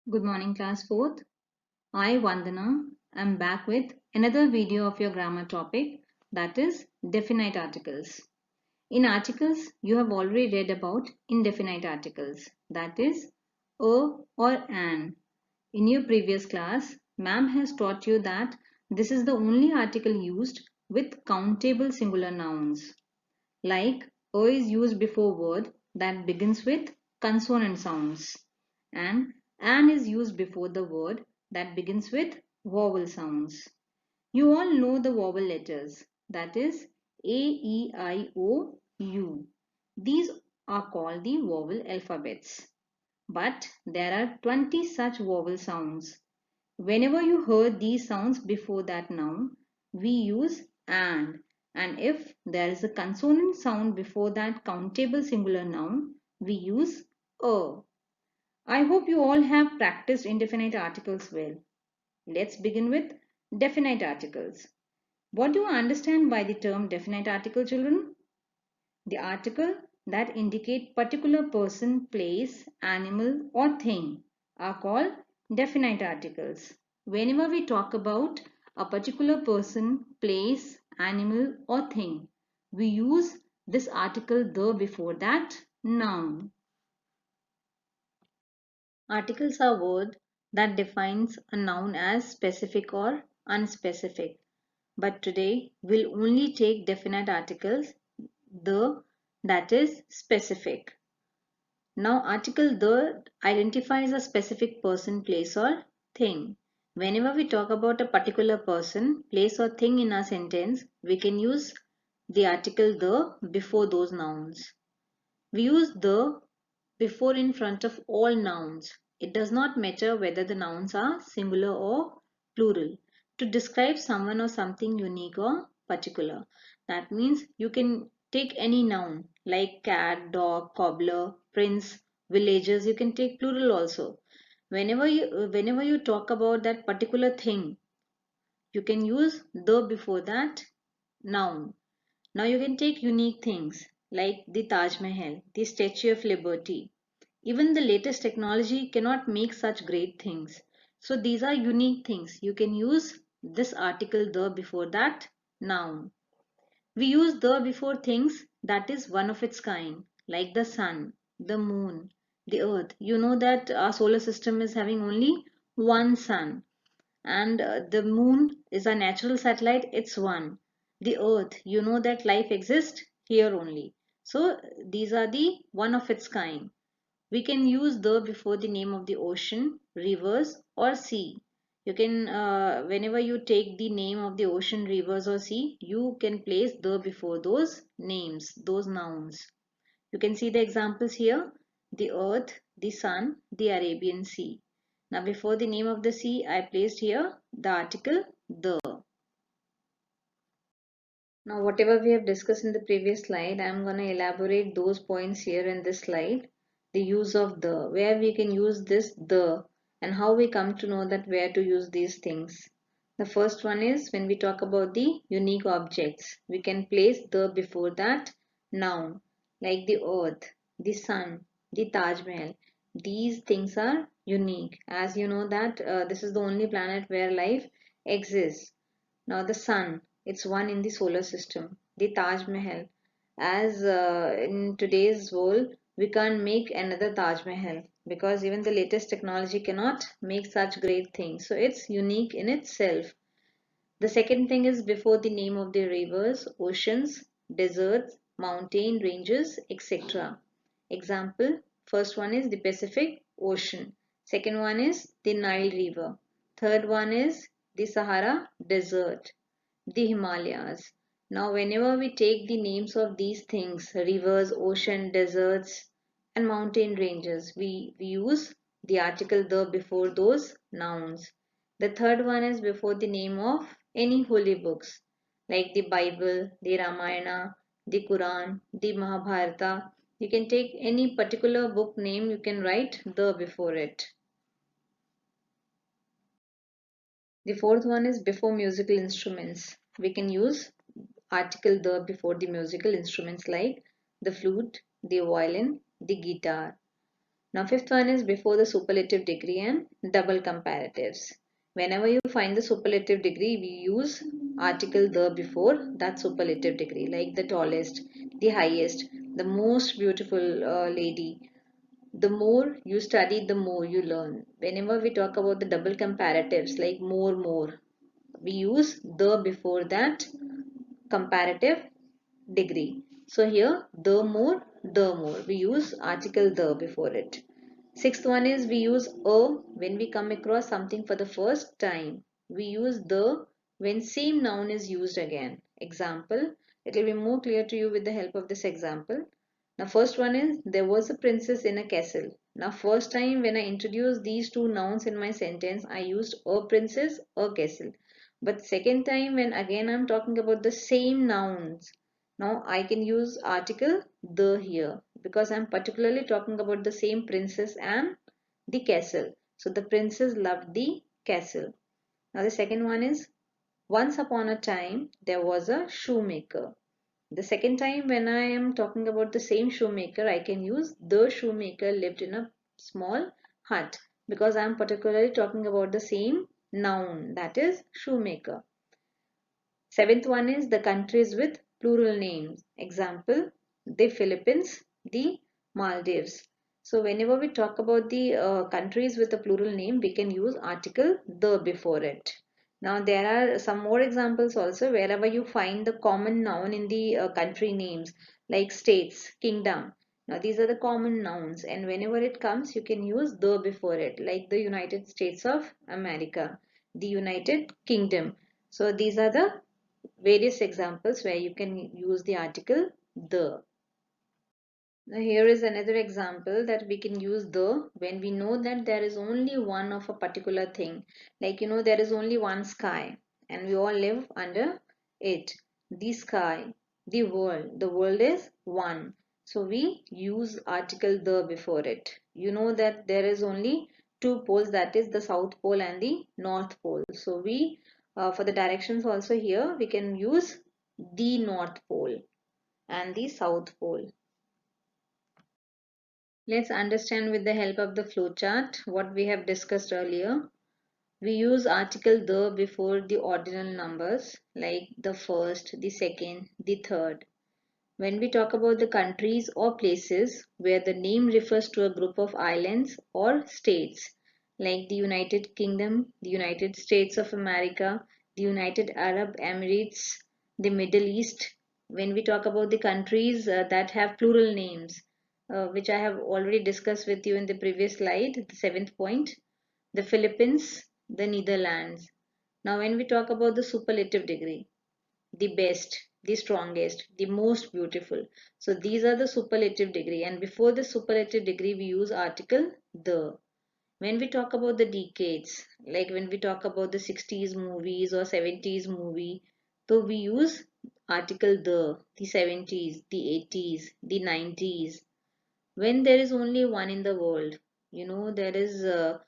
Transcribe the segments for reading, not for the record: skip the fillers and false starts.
Good morning, class 4th. I, Vandana, am back with another video of your grammar topic, that is definite articles. In articles, you have already read about indefinite articles, that is a or an. In your previous class, ma'am has taught you that this is the only article used with countable singular nouns. Like a is used before word that begins with consonant sounds, and an is used before the word that begins with vowel sounds. You all know the vowel letters, that is A, E, I, O, U. These are called the vowel alphabets. But there are 20 such vowel sounds. Whenever you heard these sounds before that noun, we use and if there is a consonant sound before that countable singular noun, we use a. I hope you all have practiced indefinite articles well. Let's begin with definite articles. What do you understand by the term definite article, children? The article that indicate particular person, place, animal or thing are called definite articles. Whenever we talk about a particular person, place, animal or thing, we use this article the before that noun. Articles are words that defines a noun as specific or unspecific. But today we'll only take definite articles, the, that is specific. Now article the identifies a specific person, place or thing. Whenever we talk about a particular person, place or thing in a sentence, we can use the article the before those nouns. We use the before in front of all nouns. It does not matter whether the nouns are singular or plural to describe someone or something unique or particular. That means you can take any noun like cat, dog, cobbler, prince, villagers. You can take plural also. Whenever you talk about that particular thing, you can use the before that noun. Now you can take unique things like the Taj Mahal, the Statue of Liberty. Even the latest technology cannot make such great things. So these are unique things. You can use this article the before that noun. We use the before things that is one of its kind, like the sun, the moon, the earth. You know that our solar system is having only one sun, and the moon is a natural satellite, it's one. The earth, you know that life exists here only. So these are the one of its kind. We can use the before the name of the ocean, rivers or sea. You can whenever you take the name of the ocean, rivers or sea, you can place the before those names, those nouns. You can see the examples here: the earth, the sun, the Arabian Sea. Now before the name of the sea, I placed here the article the. Now whatever we have discussed in the previous slide, I am going to elaborate those points here in this slide. The use of the, where we can use this the, and how we come to know that where to use these things. The first one is when we talk about the unique objects. We can place the before that noun, like the earth, the sun, the Taj Mahal. These things are unique, as you know that this is the only planet where life exists. Now the sun, it's one in the solar system. The Taj Mahal, as in today's world, we can't make another Taj Mahal because even the latest technology cannot make such great things. So it's unique in itself. The second thing is before the name of the rivers, oceans, deserts, mountain ranges, etc. Example, first one is the Pacific Ocean. Second one is the Nile River. Third one is the Sahara Desert, the Himalayas. Now, whenever we take the names of these things, rivers, ocean, deserts, and mountain ranges, we use the article the before those nouns. The third one is before the name of any holy books like the Bible, the Ramayana, the Quran, the Mahabharata. You can take any particular book name, you can write the before it. The fourth one is before musical instruments. We can use article the before the musical instruments like the flute, the violin, the guitar. Now fifth one is before the superlative degree and double comparatives. Whenever you find the superlative degree, we use article the before that superlative degree, like the tallest, the highest, the most beautiful lady. The more you study, the more you learn. Whenever we talk about the double comparatives, like more, we use the before that comparative degree. So here, the more, we use article the before it. Sixth one is we use a when we come across something for the first time. We use the when same noun is used again. Example, it will be more clear to you with the help of this example. Now first one is there was a princess in a castle. Now first time when I introduced these two nouns in my sentence, I used a princess, a castle. But second time when again I'm talking about the same nouns, now I can use article the here because I'm particularly talking about the same princess and the castle. So the princess loved the castle. Now the second one is once upon a time there was a shoemaker. The second time when I am talking about the same shoemaker, I can use the shoemaker lived in a small hut because I am particularly talking about the same noun, that is shoemaker. Seventh one is the countries with plural names. Example, the Philippines, the Maldives. So whenever we talk about the countries with a plural name, we can use article the before it. Now there are some more examples also wherever you find the common noun in the country names like states, kingdom. Now these are the common nouns and whenever it comes you can use the before it like the United States of America, the United Kingdom. So these are the various examples where you can use the article the. Now here is another example that we can use the when we know that there is only one of a particular thing. Like there is only one sky and we all live under it. The sky, the world. The world is one. So we use article the before it. You know that there is only two poles, that is the South Pole and the North Pole. So we for the directions also here we can use the North Pole and the South Pole. Let's understand with the help of the flowchart what we have discussed earlier. We use article the before the ordinal numbers like the first, the second, the third. When we talk about the countries or places where the name refers to a group of islands or states like the United Kingdom, the United States of America, the United Arab Emirates, the Middle East. When we talk about the countries that have plural names, which I have already discussed with you in the previous slide, the seventh point, the Philippines, the Netherlands. Now, when we talk about the superlative degree, the best, the strongest, the most beautiful. So these are the superlative degree and before the superlative degree we use article the. When we talk about the decades, like when we talk about the 60s movies or 70s movie, so we use article the 70s, the 80s, the 90s. When there is only one in the world, there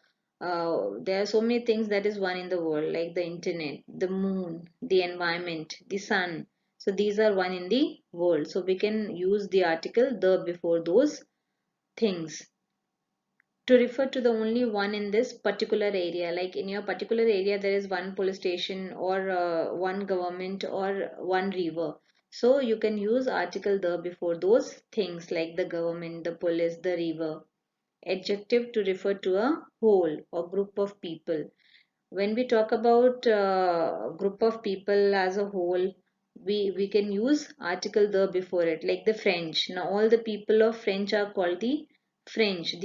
are so many things that is one in the world like the internet, the moon, the environment, the sun. So these are one in the world, so we can use the article the before those things to refer to the only one in this particular area. Like in your particular area there is one police station or one government or one river, so you can use article the before those things like the government, the police, the river. Adjective to refer to a whole or group of people. When we talk about group of people as a whole, we can use article the before it like the French. Now all the people of French are called the French,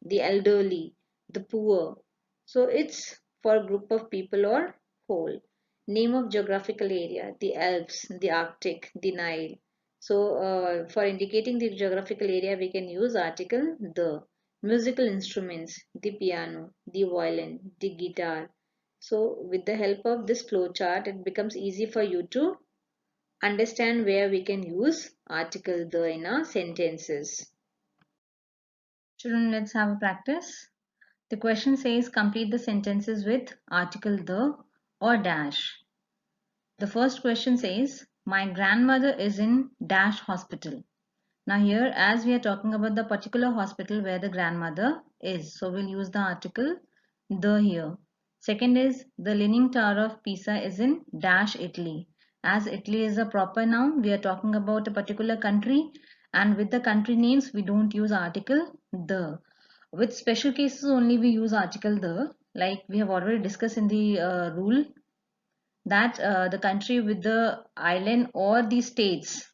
the elderly, the poor. So it's for a group of people or whole. Name of geographical area, the Alps, the Arctic, the Nile. So for indicating the geographical area we can use article the. Musical instruments, the piano, the violin, the guitar. So with the help of this flowchart, it becomes easy for you to understand where we can use article the in our sentences. Children, let's have a practice. The question says complete the sentences with article the or dash. The first question says my grandmother is in dash hospital. Now here, as we are talking about the particular hospital where the grandmother is, so we'll use the article the here. Second is the Leaning Tower of Pisa is in dash Italy. As Italy is a proper noun, we are talking about a particular country, and with the country names we don't use article the. With special cases only we use article the, like we have already discussed in the rule that the country with the island or the states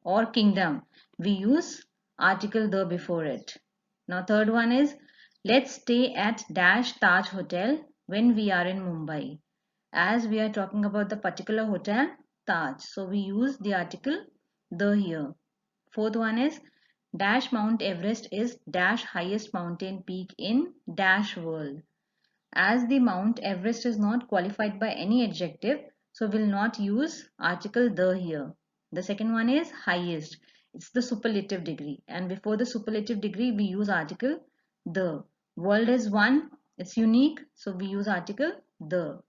or kingdom, we use article the before it. Now third one is, let's stay at dash Taj Hotel when we are in Mumbai. As we are talking about the particular hotel Taj, so we use the article the here. Fourth one is, dash Mount Everest is dash highest mountain peak in dash world. As the Mount Everest is not qualified by any adjective, so we'll not use article the here. The second one is highest. It's the superlative degree, and before the superlative degree we use article the. World is one, it's unique, so we use article the.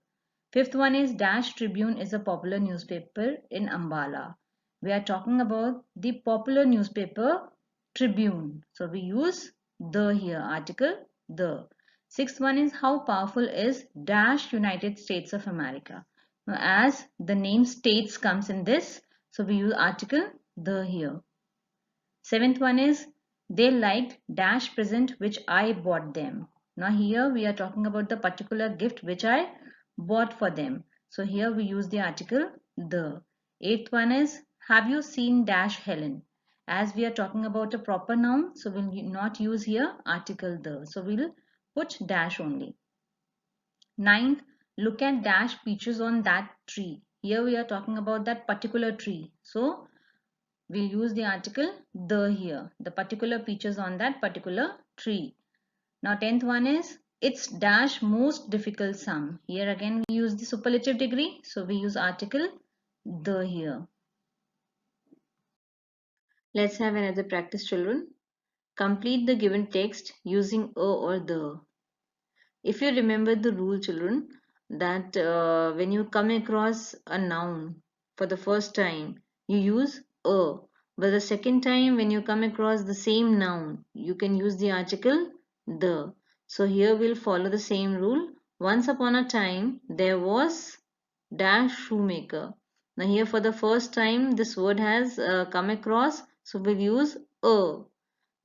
Fifth one is Dash Tribune is a popular newspaper in Ambala. We are talking about the popular newspaper Tribune. So we use the here, article the. Sixth one is, how powerful is Dash United States of America. Now as the name states comes in this, so we use article the here. Seventh one is, they liked dash present which I bought them. Now here we are talking about the particular gift which I bought for them. So here we use the article the. Eighth one is, have you seen dash Helen? As we are talking about a proper noun, so we'll not use here article the. So we'll put dash only. Ninth, look at dash peaches on that tree. Here we are talking about that particular tree. So we'll use the article the here, the particular peaches on that particular tree. Now 10th one is, it's dash most difficult sum. Here again we use the superlative degree, so we use article the here. Let's have another practice, children. Complete the given text using a or the. If you remember the rule, children, that when you come across a noun for the first time, you use a. But the second time when you come across the same noun, you can use the article the. So here we'll follow the same rule. Once upon a time, there was dash shoemaker. Now here for the first time, this word has come across, so we'll use a.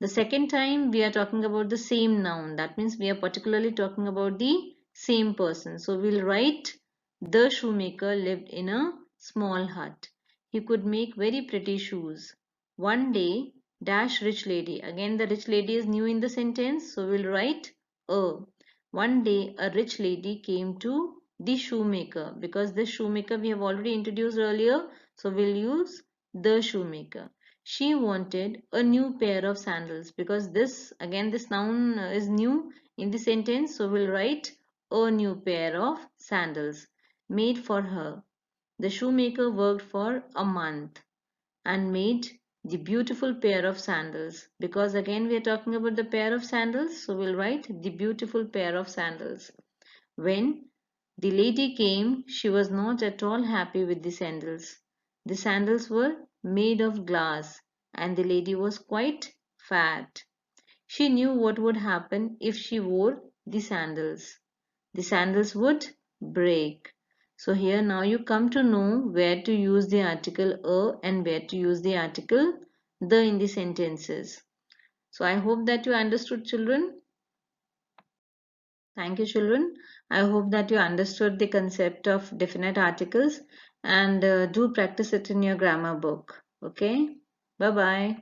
The second time we are talking about the same noun. That means we are particularly talking about the same person. So we'll write, the shoemaker lived in a small hut. He could make very pretty shoes. One day, dash rich lady. Again the rich lady is new in the sentence. So we'll write a. One day a rich lady came to the shoemaker. Because this shoemaker we have already introduced earlier. So we'll use the shoemaker. She wanted a new pair of sandals, because this noun is new in the sentence, so we'll write a new pair of sandals made for her. The shoemaker worked for a month and made the beautiful pair of sandals, because again we are talking about the pair of sandals, so we'll write the beautiful pair of sandals. When the lady came, she was not at all happy with the sandals. The sandals were made of glass, and the lady was quite fat. She knew what would happen if she wore the sandals. The sandals would break. So here now you come to know where to use the article a and where to use the article the in the sentences. So I hope that you understood, children. Thank you, children. I hope that you understood the concept of definite articles, and do practice it in your grammar book. Okay? Bye-bye.